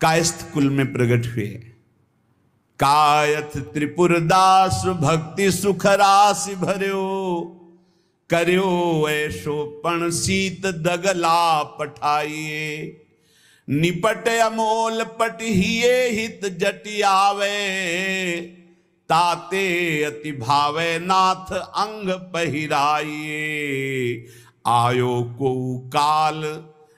कायस्थ कुल में प्रकट हुए। कायथ त्रिपुरदास भक्ति सुख राशि भर्यो, कर्यो ऐसो पण शीत दगला पठाइए। निपट अमोल पट हिये हित जटियावे, ताते अति भावे नाथ अंग पहिराइए। आयो को काल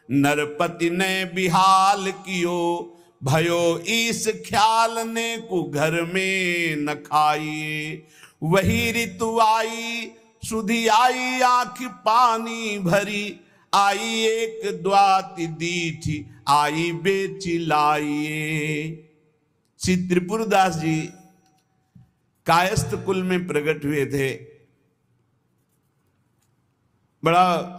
नरपति ने बिहाल कियो, भयो ईस ख्याल ने को घर में न खाइए। वही ऋतु आई सुधी आई आंख पानी भरी, आई एक द्वाति दीठी आई बेची लाइए। श्री त्रिपुरदास जी कायस्थ कुल में प्रकट हुए थे। बड़ा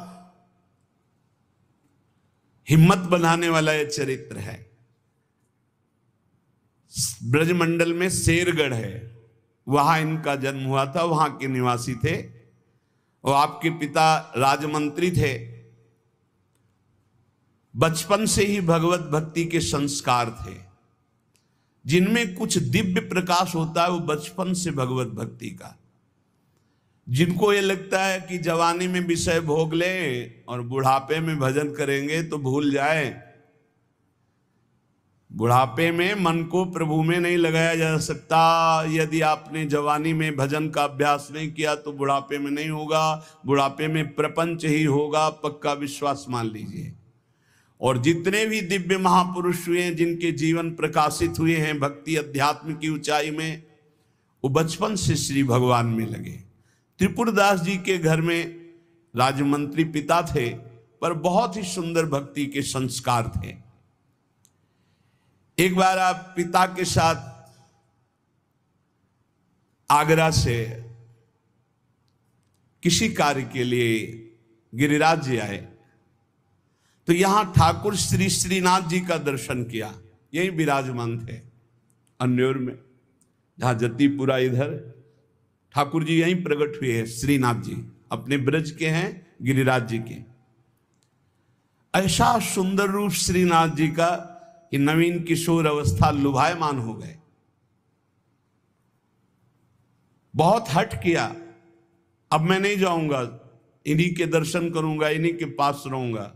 हिम्मत बनाने वाला यह चरित्र है। ब्रजमंडल में शेरगढ़ है, वहां इनका जन्म हुआ था, वहां के निवासी थे और आपके पिता राजमंत्री थे। बचपन से ही भगवत भक्ति के संस्कार थे। जिनमें कुछ दिव्य प्रकाश होता है वो बचपन से भगवत भक्ति का। जिनको ये लगता है कि जवानी में विषय भोग ले और बुढ़ापे में भजन करेंगे तो भूल जाए। बुढ़ापे में मन को प्रभु में नहीं लगाया जा सकता। यदि आपने जवानी में भजन का अभ्यास नहीं किया तो बुढ़ापे में नहीं होगा। बुढ़ापे में प्रपंच ही होगा, पक्का विश्वास मान लीजिए। और जितने भी दिव्य महापुरुष हुए हैं, जिनके जीवन प्रकाशित हुए हैं भक्ति अध्यात्म की ऊंचाई में, वो बचपन से श्री भगवान में लगे। त्रिपुरदास जी के घर में राजमंत्री पिता थे, पर बहुत ही सुंदर भक्ति के संस्कार थे। एक बार आप पिता के साथ आगरा से किसी कार्य के लिए गिरिराज जी आए, तो यहां ठाकुर श्री श्रीनाथ जी का दर्शन किया। यही विराजमान थे अन्योर में, जहां जतीपुरा इधर ठाकुर जी यहीं प्रकट हुए हैं। श्रीनाथ जी अपने ब्रज के हैं, गिरिराज जी के। ऐसा सुंदर रूप श्रीनाथ जी का कि नवीन किशोर अवस्था लुभायमान हो गए। बहुत हट किया, अब मैं नहीं जाऊंगा, इन्हीं के दर्शन करूंगा, इन्हीं के पास रहूंगा।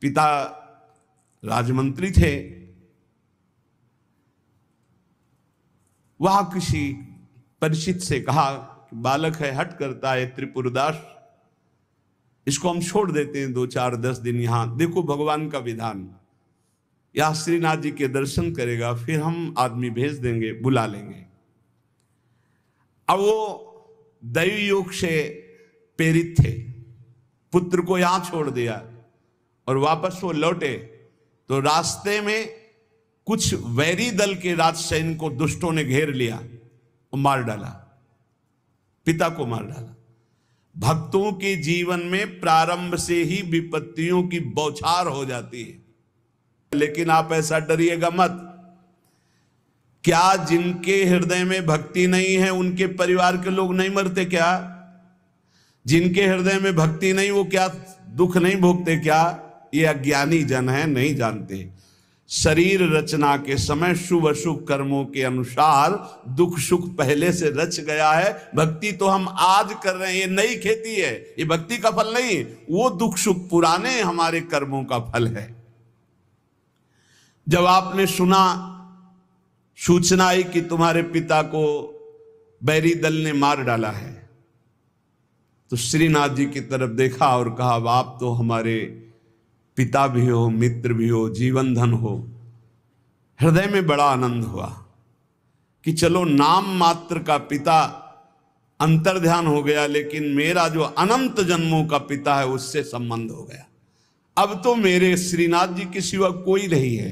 पिता राजमंत्री थे, वहां किसी परिचित से कहा कि बालक है, हट करता है त्रिपुरदास, इसको हम छोड़ देते हैं 2-4-10 दिन यहां। देखो भगवान का विधान, या श्रीनाथ जी के दर्शन करेगा, फिर हम आदमी भेज देंगे, बुला लेंगे। अब वो दैवी योग से प्रेरित थे, पुत्र को यहां छोड़ दिया और वापस वो लौटे तो रास्ते में कुछ वैरी दल के राजसैनिक को दुष्टों ने घेर लिया और मार डाला, पिता को मार डाला। भक्तों के जीवन में प्रारंभ से ही विपत्तियों की बौछार हो जाती है, लेकिन आप ऐसा डरिएगा मत। क्या जिनके हृदय में भक्ति नहीं है उनके परिवार के लोग नहीं मरते क्या? जिनके हृदय में भक्ति नहीं वो क्या दुख नहीं भोगते क्या? ये अज्ञानी जन है, नहीं जानते। शरीर रचना के समय शुभ अशुभ कर्मों के अनुसार दुख सुख पहले से रच गया है। भक्ति तो हम आज कर रहे हैं, ये नई खेती है, ये भक्ति का फल नहीं। वो दुख सुख पुराने हमारे कर्मों का फल है। जब आपने सुना, सूचना आई कि तुम्हारे पिता को बैरी दल ने मार डाला है, तो श्रीनाथ जी की तरफ देखा और कहा, आप तो हमारे पिता भी हो, मित्र भी हो, जीवन धन हो। हृदय में बड़ा आनंद हुआ कि चलो नाम मात्र का पिता अंतर्ध्यान हो गया, लेकिन मेरा जो अनंत जन्मों का पिता है उससे संबंध हो गया। अब तो मेरे श्रीनाथ जी के सिवा कोई नहीं है।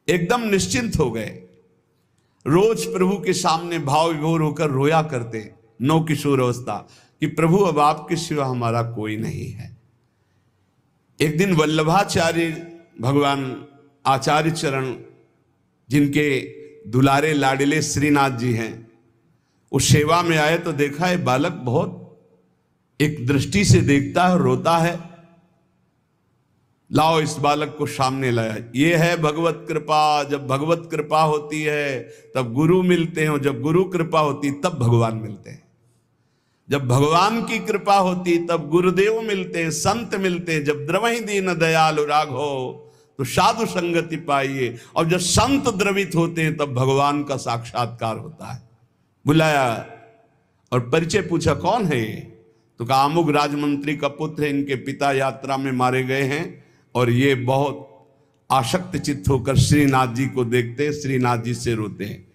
एकदम निश्चिंत हो गए। रोज प्रभु के सामने भाव विभोर होकर रोया करते, नौ किशोर अवस्था, कि प्रभु अब आपके सिवा हमारा कोई नहीं है। एक दिन वल्लभाचार्य भगवान आचार्य चरण, जिनके दुलारे लाडिले श्रीनाथ जी हैं, उस सेवा में आए तो देखा है बालक बहुत एक दृष्टि से देखता है, रोता है। लाओ इस बालक को सामने लाया। ये है भगवत कृपा। जब भगवत कृपा होती है तब गुरु मिलते हैं, और जब गुरु कृपा होती तब भगवान मिलते हैं। जब भगवान की कृपा होती तब गुरुदेव मिलते हैं, संत मिलते हैं। जब द्रवहि दीन दयालु राघो तो साधु संगति पाइए। और जब संत द्रवित होते हैं तब भगवान का साक्षात्कार होता है। बुलाया और परिचय पूछा, कौन है ये? तो कहा अमुक राजमंत्री का पुत्र है, इनके पिता यात्रा में मारे गए हैं और ये बहुत आसक्त चित्त होकर श्रीनाथ जी को देखते हैं, श्रीनाथ जी से रोते हैं।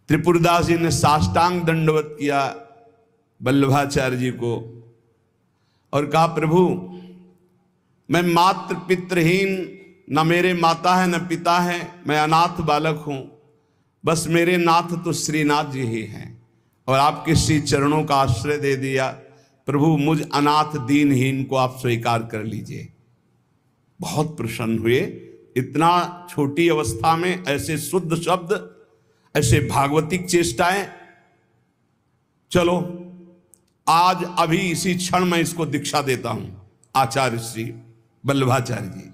त्रिपुरदास जी ने साष्टांग दंडवत किया वल्लभाचार्य जी को और कहा, प्रभु मैं मात्र पितृहीन, न मेरे माता है न पिता है, मैं अनाथ बालक हूं, बस मेरे नाथ तो श्रीनाथ जी ही हैं और आपके श्री चरणों का आश्रय दे दिया। प्रभु मुझ अनाथ दीनहीन को आप स्वीकार कर लीजिए। बहुत प्रसन्न हुए। इतना छोटी अवस्था में ऐसे शुद्ध शब्द, ऐसे भागवतिक चेष्टाएं। चलो आज अभी इसी क्षण मैं इसको दीक्षा देता हूं। आचार्य श्री वल्लभाचार्य जी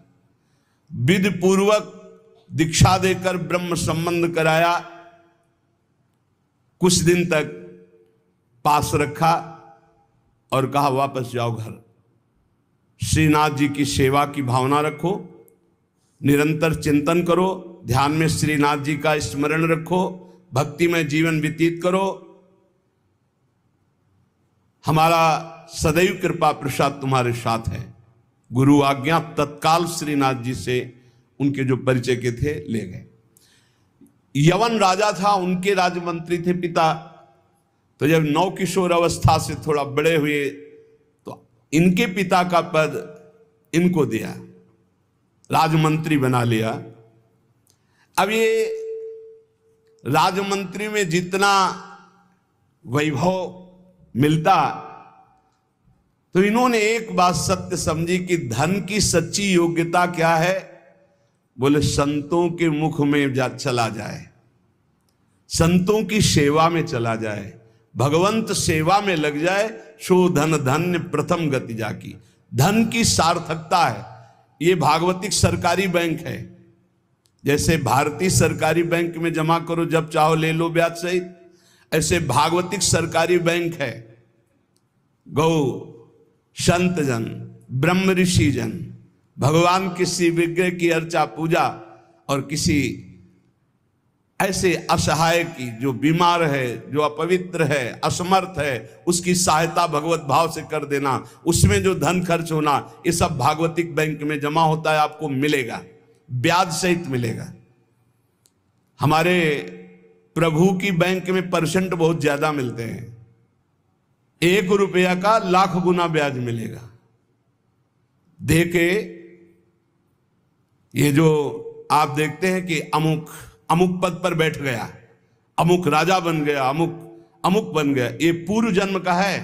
विधि पूर्वक दीक्षा देकर ब्रह्म संबंध कराया। कुछ दिन तक पास रखा और कहा वापस जाओ घर। श्रीनाथ जी की सेवा की भावना रखो, निरंतर चिंतन करो, ध्यान में श्रीनाथ जी का स्मरण रखो, भक्ति में जीवन व्यतीत करो। हमारा सदैव कृपा प्रसाद तुम्हारे साथ है। गुरु आज्ञा तत्काल श्रीनाथ जी से उनके जो परिचय के थे ले गए। यवन राजा था, उनके राजमंत्री थे पिता। तो जब नौ किशोर अवस्था से थोड़ा बड़े हुए तो इनके पिता का पद इनको दिया, राजमंत्री बना लिया। अब ये राजमंत्री में जितना वैभव मिलता तो इन्होंने एक बात सत्य समझी कि धन की सच्ची योग्यता क्या है? बोले संतों के मुख में चला जाए, संतों की सेवा में चला जाए, भगवंत सेवा में लग जाए, सो धन धन्य प्रथम गति जाकी। धन की सार्थकता है। ये भागवतिक सरकारी बैंक है। जैसे भारतीय सरकारी बैंक में जमा करो जब चाहो ले लो ब्याज सहित, ऐसे भागवतिक सरकारी बैंक है। गौ संत जन, ब्रह्म ऋषि जन, भगवान किसी विग्रह की अर्चा पूजा और किसी ऐसे असहाय की जो बीमार है, जो अपवित्र है, असमर्थ है, उसकी सहायता भगवत भाव से कर देना, उसमें जो धन खर्च होना, ये सब भागवतिक बैंक में जमा होता है। आपको मिलेगा, ब्याज सहित मिलेगा। हमारे प्रभु की बैंक में परसेंट बहुत ज्यादा मिलते हैं। 1 रुपया का लाख गुना ब्याज मिलेगा। देखे ये जो आप देखते हैं कि अमुक अमुक पद पर बैठ गया, अमुक राजा बन गया, अमुक बन गया, ये पूर्व जन्म का है।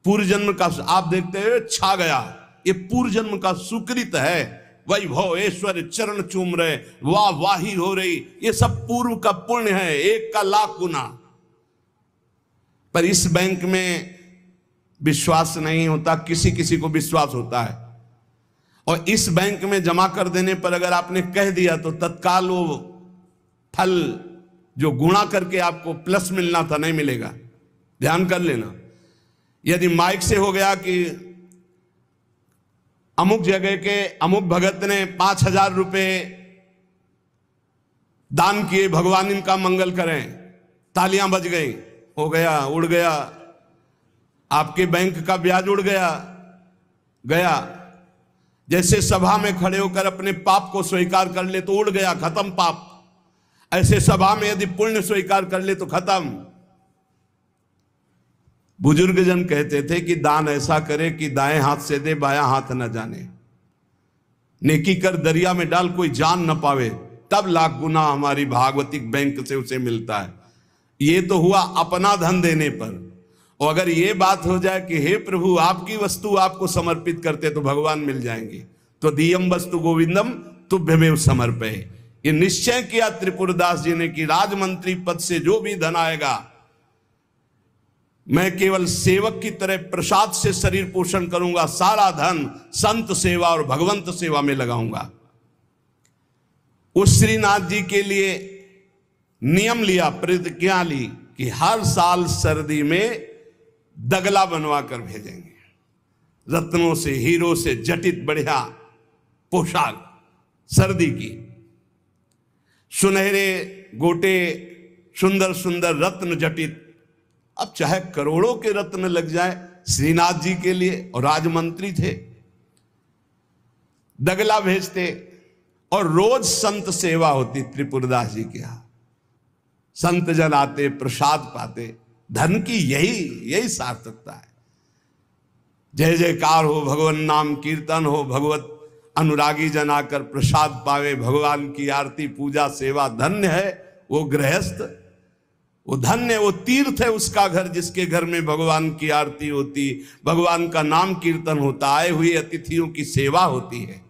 पूर्व जन्म का आप देखते हैं छा गया, ये पूर्व जन्म का सुकृत है। वैभव ऐश्वर्य चरण चूम रहे, वाह वाही हो रही, ये सब पूर्व का पुण्य है, 1 का लाख गुना। पर इस बैंक में विश्वास नहीं होता, किसी किसी को विश्वास होता है। और इस बैंक में जमा कर देने पर अगर आपने कह दिया तो तत्काल वो फल जो गुणा करके आपको प्लस मिलना था नहीं मिलेगा। ध्यान कर लेना। यदि माइक से हो गया कि अमुक जगह के अमुक भगत ने 5000 रुपए दान किए, भगवान इनका मंगल करें, तालियां बज गई, हो गया, उड़ गया, आपके बैंक का ब्याज उड़ गया। जैसे सभा में खड़े होकर अपने पाप को स्वीकार कर ले तो उड़ गया, खत्म पाप। ऐसे सभा में यदि पुण्य स्वीकार कर ले तो खत्म। बुजुर्ग जन कहते थे कि दान ऐसा करे कि दाएं हाथ से दे, बायां हाथ न जाने। नेकी कर दरिया में डाल, कोई जान न पावे, तब लाख गुना हमारी भागवतिक बैंक से उसे मिलता है। ये तो हुआ अपना धन देने पर। और अगर ये बात हो जाए कि हे प्रभु आपकी वस्तु आपको समर्पित करते तो भगवान मिल जाएंगे, तो दियम वस्तु गोविंदम तुभ्यमेव समर्पये। ये निश्चय किया त्रिपुरदास जी ने कि राजमंत्री पद से जो भी धन आएगा मैं केवल सेवक की तरह प्रसाद से शरीर पोषण करूंगा, सारा धन संत सेवा और भगवंत सेवा में लगाऊंगा। उस श्रीनाथ जी के लिए नियम लिया, प्रतिज्ञा ली कि हर साल सर्दी में दगला बनवा कर भेजेंगे, रत्नों से हीरो से जटित बढ़िया पोशाक सर्दी की, सुनहरे गोटे सुंदर सुंदर रत्न जटित। अब चाहे करोड़ों के रत्न लग जाए श्रीनाथ जी के लिए, और राजमंत्री थे, दगला भेजते और रोज संत सेवा होती त्रिपुरदास जी के यहां। संत जन आते, प्रसाद पाते, धन की यही सार्थकता है। जय जयकार हो, भगवान नाम कीर्तन हो, भगवत अनुरागी जन आकर प्रसाद पावे, भगवान की आरती पूजा सेवा। धन्य है वो गृहस्थ, वो धन्य, वो तीर्थ है उसका घर जिसके घर में भगवान की आरती होती, भगवान का नाम कीर्तन होता, आए हुए अतिथियों की सेवा होती है।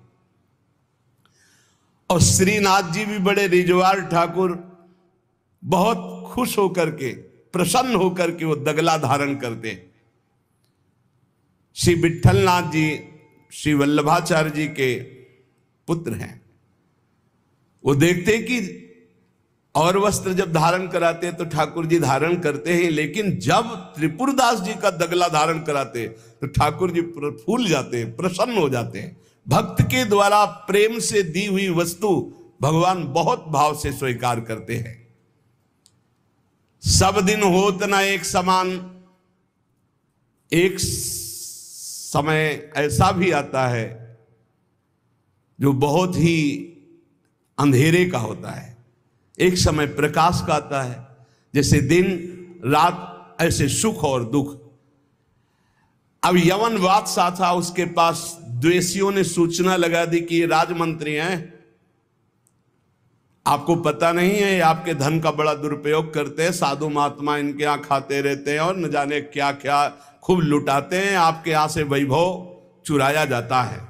और श्रीनाथ जी भी बड़े रिजवार ठाकुर, बहुत खुश होकर के, प्रसन्न होकर के वो दगला धारण करते। श्री विठलनाथ जी श्री वल्लभाचार्य जी के पुत्र हैं। वो देखते कि और वस्त्र जब धारण कराते तो ठाकुर जी धारण करते हैं, लेकिन जब त्रिपुरदास जी का दगला धारण कराते तो ठाकुर जी फूल जाते हैं, प्रसन्न हो जाते हैं। भक्त के द्वारा प्रेम से दी हुई वस्तु भगवान बहुत भाव से स्वीकार करते हैं। सब दिन होत न एक समान, एक समय ऐसा भी आता है जो बहुत ही अंधेरे का होता है, एक समय प्रकाश का आता है। जैसे दिन रात, ऐसे सुख और दुख। अब यवन बादशाह था, उसके पास द्वेषियों ने सूचना लगा दी कि ये राजमंत्री हैं, आपको पता नहीं है, आपके धन का बड़ा दुरुपयोग करते हैं, साधु महात्मा इनके यहाँ खाते रहते हैं और न जाने क्या क्या खूब लुटाते हैं, आपके यहाँ से वैभव चुराया जाता है।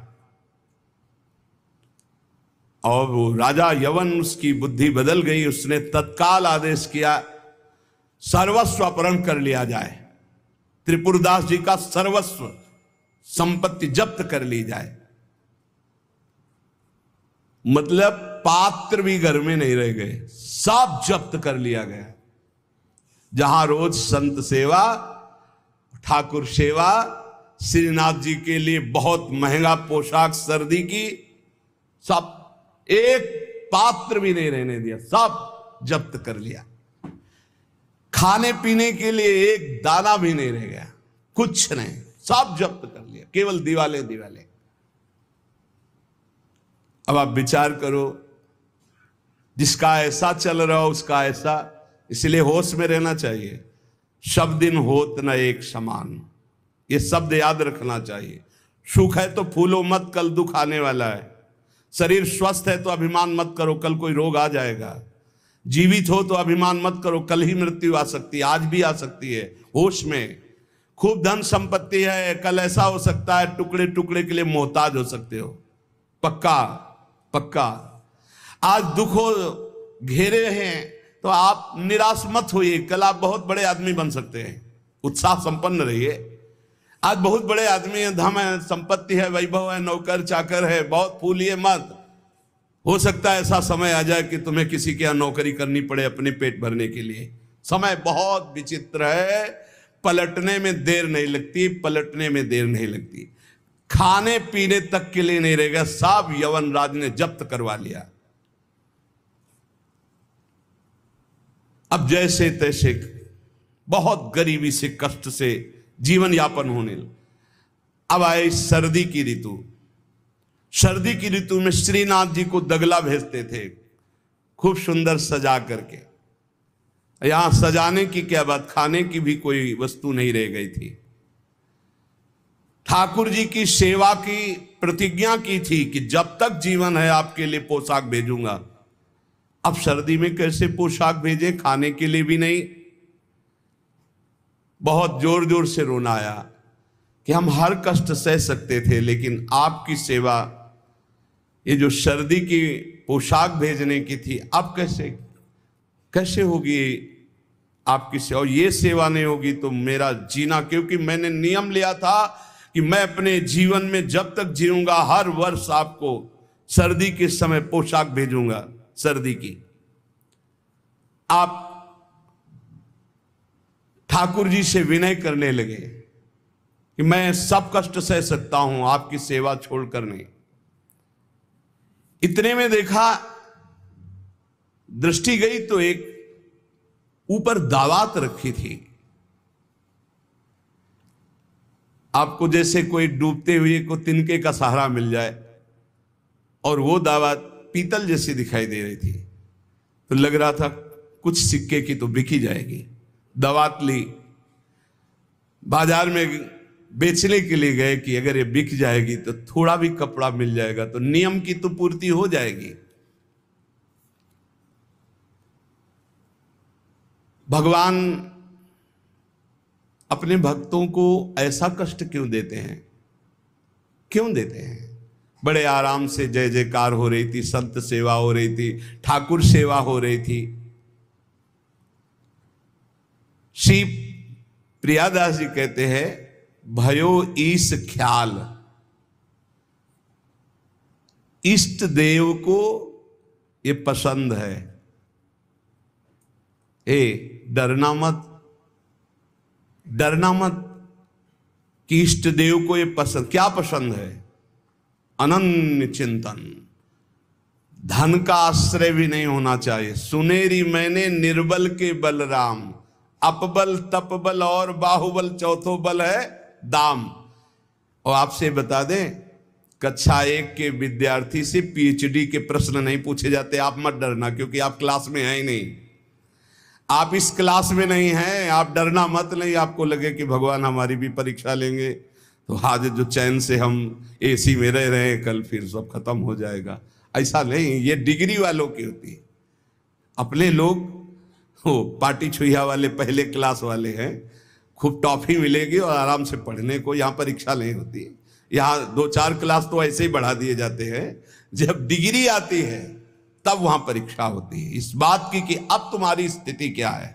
और वो राजा यवन, उसकी बुद्धि बदल गई, उसने तत्काल आदेश किया सर्वस्व अपहरण कर लिया जाए, त्रिपुरदास जी का सर्वस्व संपत्ति जब्त कर ली जाए। मतलब पात्र भी घर में नहीं रह गए, सब जब्त कर लिया गया। जहां रोज संत सेवा, ठाकुर सेवा, श्रीनाथ जी के लिए बहुत महंगा पोशाक सर्दी की, सब एक पात्र भी नहीं रहने दिया, सब जब्त कर लिया। खाने पीने के लिए एक दाना भी नहीं रह गया, कुछ नहीं, सब जब्त कर लिया, केवल दिवाले दिवाले। अब आप विचार करो, जिसका ऐसा चल रहा हो उसका ऐसा, इसलिए होश में रहना चाहिए। सब दिन होत न एक समान, ये शब्द याद रखना चाहिए। सुख है तो फूलो मत, कल दुख आने वाला है। शरीर स्वस्थ है तो अभिमान मत करो, कल कोई रोग आ जाएगा। जीवित हो तो अभिमान मत करो, कल ही मृत्यु आ सकती है, आज भी आ सकती है। होश में। खूब धन संपत्ति है, कल ऐसा हो सकता है टुकड़े टुकड़े के लिए मोहताज हो सकते हो। पक्का पक्का। आज दुखों घेरे हैं तो आप निराश मत होइए, कल आप बहुत बड़े आदमी बन सकते हैं। उत्साह संपन्न रहिए। आज बहुत बड़े आदमी हैं, धन है, संपत्ति है, वैभव है, नौकर चाकर है, बहुत फूलिए मत। हो सकता है ऐसा समय आ जाए कि तुम्हें किसी के यहाँ नौकरी करनी पड़े अपने पेट भरने के लिए। समय बहुत विचित्र है, पलटने में देर नहीं लगती, पलटने में देर नहीं लगती। खाने पीने तक के लिए नहीं रहेगा, सब यवन राज ने जब्त करवा लिया। अब जैसे तैसे बहुत गरीबी से, कष्ट से जीवन यापन होने लगा। अब आए सर्दी की ऋतु। सर्दी की ऋतु में श्रीनाथ जी को दगला भेजते थे, खूब सुंदर सजा करके। यहां सजाने की क्या बात, खाने की भी कोई वस्तु नहीं रह गई थी। ठाकुर जी की सेवा की प्रतिज्ञा की थी कि जब तक जीवन है आपके लिए पोशाक भेजूंगा। अब सर्दी में कैसे पोशाक भेजे, खाने के लिए भी नहीं। बहुत जोर जोर से रोना आया कि हम हर कष्ट सह सकते थे, लेकिन आपकी सेवा, ये जो सर्दी की पोशाक भेजने की थी, अब कैसे कैसे होगी। आपकी सेवा, और ये सेवा नहीं होगी तो मेरा जीना, क्योंकि मैंने नियम लिया था कि मैं अपने जीवन में जब तक जीऊंगा हर वर्ष आपको सर्दी के समय पोशाक भेजूंगा सर्दी की। आप ठाकुर जी से विनय करने लगे कि मैं सब कष्ट सह सकता हूं, आपकी सेवा छोड़कर नहीं। इतने में देखा, दृष्टि गई तो एक ऊपर दावात रखी थी। आपको जैसे कोई डूबते हुए को तिनके का सहारा मिल जाए, और वो दावत पीतल जैसी दिखाई दे रही थी, तो लग रहा था कुछ सिक्के की तो बिकी जाएगी। दावत ली, बाजार में बेचने के लिए गए कि अगर ये बिक जाएगी तो थोड़ा भी कपड़ा मिल जाएगा तो नियम की तो पूर्ति हो जाएगी। भगवान अपने भक्तों को ऐसा कष्ट क्यों देते हैं? क्यों देते हैं? बड़े आराम से जय जयकार हो रही थी, संत सेवा हो रही थी, ठाकुर सेवा हो रही थी। श्री प्रियादास जी कहते हैं, भयो ईश ख्याल, इष्ट देव को ये पसंद है। डरना मत, डरना मत कि इष्ट देव को ये पसंद, क्या पसंद है? अनन्य चिंतन, धन का आश्रय भी नहीं होना चाहिए। सुनेरी मैंने निर्बल के बलराम, अपबल तपबल और बाहुबल, चौथो बल है दाम। और आपसे बता दें, कक्षा 1 के विद्यार्थी से पीएचडी के प्रश्न नहीं पूछे जाते। आप मत डरना, क्योंकि आप क्लास में हैं ही नहीं, आप इस क्लास में नहीं हैं। आप डरना मत। नहीं आपको लगे कि भगवान हमारी भी परीक्षा लेंगे तो आज जो चैन से हम एसी में रह रहे हैं, कल फिर सब खत्म हो जाएगा, ऐसा नहीं। ये डिग्री वालों की होती है। अपने लोग वो पार्टी छुइया वाले पहले क्लास वाले हैं, खूब टॉफी मिलेगी और आराम से पढ़ने को। यहाँ परीक्षा नहीं होती, यहाँ 2-4 क्लास तो ऐसे ही बढ़ा दिए जाते हैं। जब डिग्री आती है तब वहां परीक्षा होती है, इस बात की कि अब तुम्हारी स्थिति क्या है।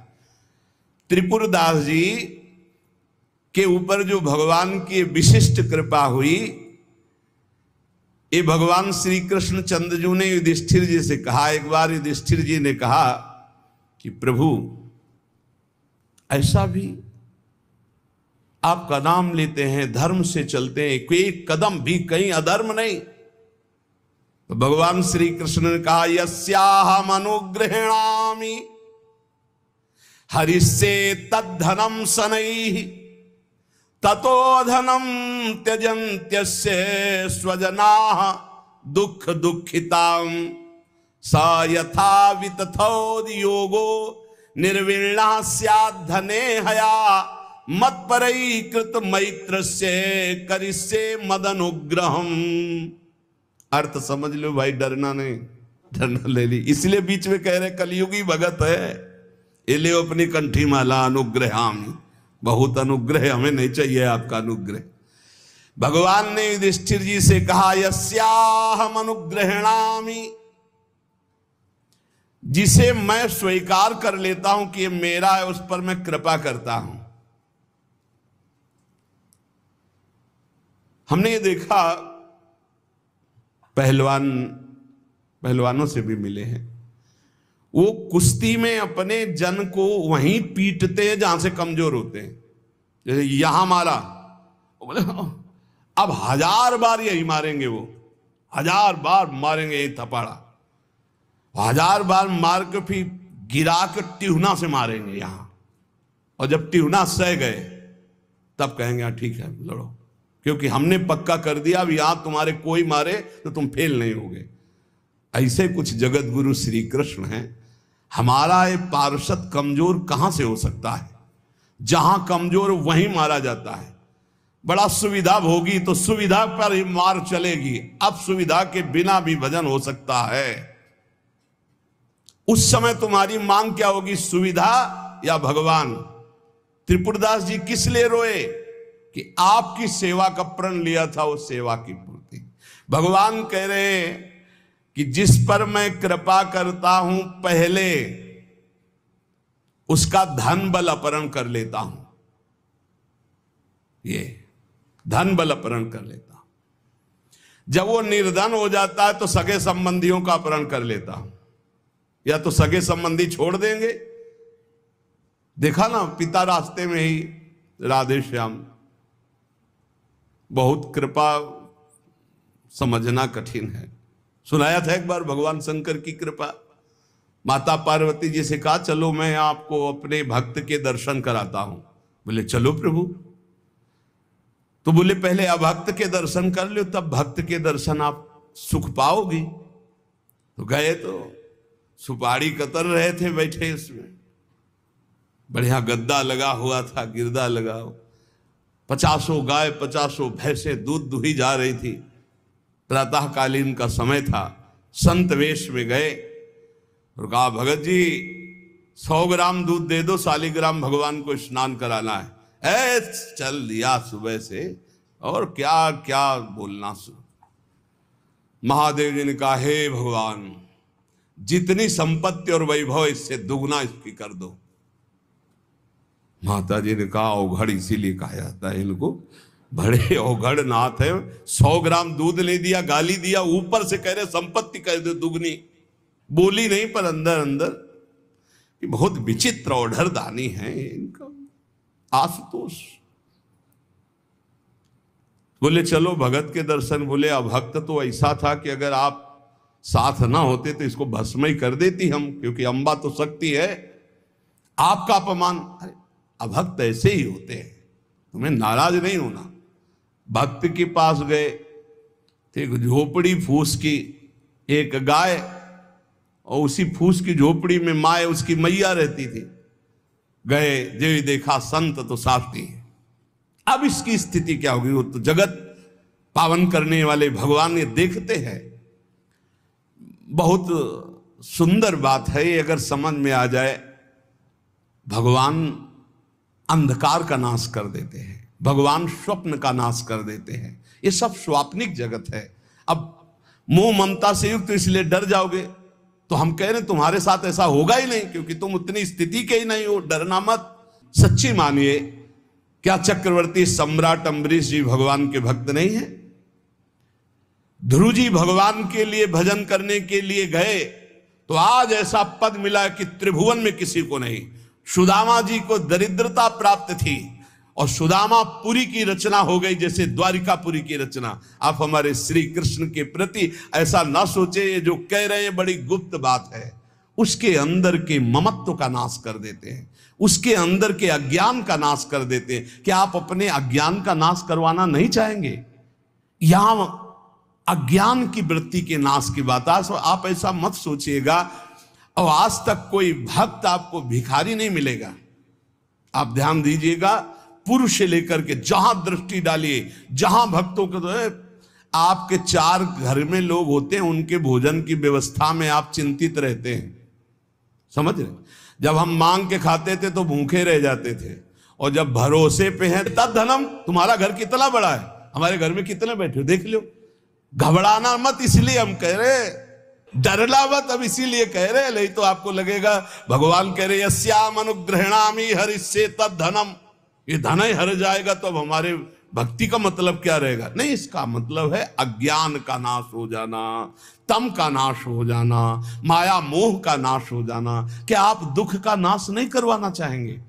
त्रिपुरदास जी के ऊपर जो भगवान की विशिष्ट कृपा हुई, ये भगवान श्री कृष्ण चंद्रजू ने युधिष्ठिर जी से कहा। एक बार युधिष्ठिर जी ने कहा कि प्रभु, ऐसा भी आपका नाम लेते हैं, धर्म से चलते हैं, कोई कदम भी कहीं अधर्म नहीं। तो भगवान श्री कृष्ण ने कहा, यस्याहम अनुग्रहेणामि हरिस्ये तद्धनम शनैः ततो धनम त्यजन्त्यस्य स्वजनाः दुख दुःखितां स यथा वितथोद्योगो निर्विण्णः स्यात् धने हया मत्परैकृत मैत्रस्य करिष्ये मदनुग्रहम्। अर्थ समझ लो भाई, डरना नहीं, डरना ले ली। इसलिए बीच में कह रहे कलयुगी भगत है, ये ले अपनी कंठी माला अनुग्रहामि। बहुत अनुग्रह, हमें नहीं चाहिए आपका अनुग्रह। भगवान ने युधिष्ठिर जी से कहा, यस्याहम अनुग्रहेणामि, जिसे मैं स्वीकार कर लेता हूं कि ये मेरा है, उस पर मैं कृपा करता हूं। हमने ये देखा, पहलवानों से भी मिले हैं, वो कुश्ती में अपने जन को वहीं पीटते हैं जहां से कमजोर होते हैं। जैसे यहां मारा, बोले अब 1000 बार यही मारेंगे, वो 1000 बार मारेंगे यही थपाड़ा, 1000 बार मार के फिर गिरा के टिहुना से मारेंगे यहां। और जब टिहुना सह गए तब कहेंगे हाँ ठीक है लड़ो, क्योंकि हमने पक्का कर दिया अब यहां तुम्हारे कोई मारे तो तुम फेल नहीं होगे। ऐसे कुछ जगत गुरु श्री कृष्ण हैं। हमारा ये पार्षद कमजोर कहां से हो सकता है? जहां कमजोर वहीं मारा जाता है। बड़ा सुविधा होगी तो सुविधा पर ही मार चलेगी, अब सुविधा के बिना भी भजन हो सकता है। उस समय तुम्हारी मांग क्या होगी, सुविधा या भगवान? त्रिपुरदास जी किस लिए रोए? कि आपकी सेवा का प्रण लिया था, वो सेवा की पूर्ति। भगवान कह रहे हैं कि जिस पर मैं कृपा करता हूं पहले, उसका धन बल अपहरण कर लेता हूं। ये धन बल अपहरण कर लेता हूं। जब वो निर्धन हो जाता है तो सगे संबंधियों का अपहरण कर लेता हूं। या तो सगे संबंधी छोड़ देंगे, देखा ना पिता रास्ते में ही राधे श्याम। बहुत कृपा समझना कठिन है। सुनाया था एक बार भगवान शंकर की कृपा। माता पार्वती जी से कहा चलो मैं आपको अपने भक्त के दर्शन कराता हूं। बोले चलो प्रभु। तो बोले पहले अभक्त के दर्शन कर लो, तब भक्त के दर्शन आप सुख पाओगी। तो गए तो सुपारी कतर रहे थे बैठे, इसमें बढ़िया गद्दा लगा हुआ था, गिरदा लगा हुआ, 50 गाय 50 भैंसे दूध दुही जा रही थी। प्रातःकालीन का समय था। संत वेश में गए और कहा भगत जी 100 ग्राम दूध दे दो, शालिग्राम भगवान को स्नान कराना है। चल दिया सुबह से, और क्या क्या बोलना। महादेव जी ने कहा हे भगवान, जितनी संपत्ति और वैभव इससे दुगना इसकी कर दो। माता जी ने कहा औघड़ इसीलिए कहा जाता है इनको, बड़े औघड़ नाथ है। 100 ग्राम दूध ले दिया, गाली दिया, ऊपर से कह रहे संपत्ति कर दो दुगनी। बोली नहीं पर अंदर अंदर बहुत विचित्र औढ़र दानी है इनका। आशुतोष बोले चलो भगत के दर्शन। बोले अभक्त तो ऐसा था कि अगर आप साथ ना होते तो इसको भस्म ही कर देती हम, क्योंकि अंबा तो शक्ति है। आपका अपमान। अरे अभक्त ऐसे ही होते हैं, तुम्हें नाराज नहीं होना। भक्त के पास गए, एक झोपड़ी फूस की, एक गाय, और उसी फूस की झोपड़ी में माए उसकी मैया रहती थी। गए जो देखा संत तो साथी। अब इसकी स्थिति क्या होगी? वो तो जगत पावन करने वाले भगवान ये देखते हैं। बहुत सुंदर बात है ये, अगर समझ में आ जाए। भगवान अंधकार का नाश कर देते हैं, भगवान स्वप्न का नाश कर देते हैं। ये सब स्वाप्निक जगत है। अब मोह ममता से युक्त इसलिए डर जाओगे, तो हम कह रहे तुम्हारे साथ ऐसा होगा ही नहीं, क्योंकि तुम उतनी स्थिति के ही नहीं हो। डरना मत, सच्ची मानिए। क्या चक्रवर्ती सम्राट अम्बरीश जी भगवान के भक्त नहीं है? ध्रुव जी भगवान के लिए भजन करने के लिए गए तो आज ऐसा पद मिला कि त्रिभुवन में किसी को नहीं। सुदामा जी को दरिद्रता प्राप्त थी और सुदामापुरी की रचना हो गई, जैसे द्वारिकापुरी की रचना। आप हमारे श्री कृष्ण के प्रति ऐसा ना सोचे, ये जो कह रहे हैं बड़ी गुप्त बात है। उसके अंदर के ममत्व का नाश कर देते हैं, उसके अंदर के अज्ञान का नाश कर देते हैं। क्या आप अपने अज्ञान का नाश करवाना नहीं चाहेंगे? यहां अज्ञान की वृत्ति के नाश की बात। आप ऐसा मत सोचिएगा। और आज तक कोई भक्त आपको भिखारी नहीं मिलेगा। आप ध्यान दीजिएगा, पुरुष से लेकर के जहां दृष्टि डालिए, जहां भक्तों को तो आपके 4 घर में लोग होते हैं, उनके भोजन की व्यवस्था में आप चिंतित रहते हैं। समझ रहे? जब हम मांग के खाते थे तो भूखे रह जाते थे, और जब भरोसे पे हैं तद धनम। तुम्हारा घर कितना बड़ा है, हमारे घर में कितने बैठे हो देख लो। घबराना मत, इसलिए हम कह रहे। डरना मत, अब इसीलिए कह रहे। नहीं तो आपको लगेगा भगवान कह रहे यस्याम अनुग्रहणामि हरिष्ये तद धनम। ये धन ही हर जाएगा तो अब हमारे भक्ति का मतलब क्या रहेगा? नहीं, इसका मतलब है अज्ञान का नाश हो जाना, तम का नाश हो जाना, माया मोह का नाश हो जाना। क्या आप दुख का नाश नहीं करवाना चाहेंगे?